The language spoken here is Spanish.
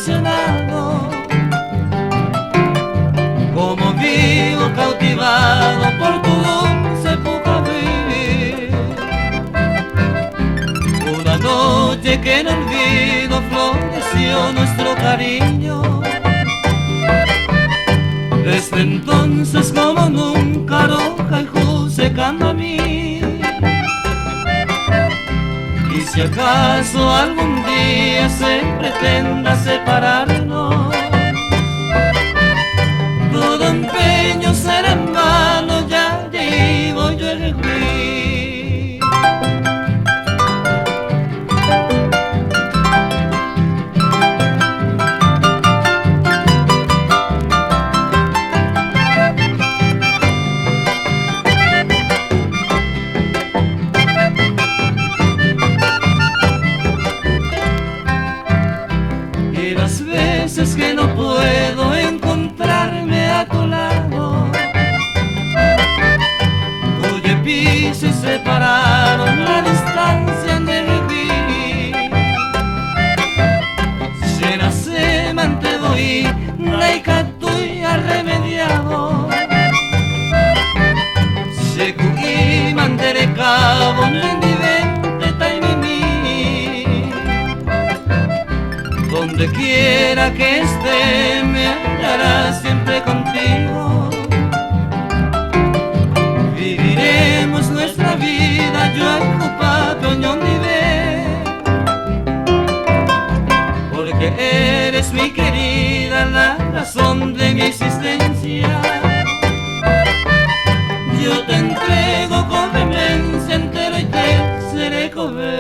ilusionado, como vivo cautivado por tu dulce pujaví. Una noche que en olvido floreció nuestro cariño. Desde entonces como nunca roja y jusecan a mí. Y si acaso algún día se pretenda separarnos, todo empeño será en vano, ya llevo yo el gris. Y las veces que no puedo encontrarme a tu lado, oye, piso y separaron la distancia de vivir. Se nace mante doy, naikatui arremediado, se cuí mantere cabo, nendivente taimimi. Donde quiera que esté me hallarás siempre contigo. Viviremos nuestra vida, yo ocupato ñondive, porque eres mi querida, la razón de mi existencia. Yo te entrego con vehemencia entero y te seré comer.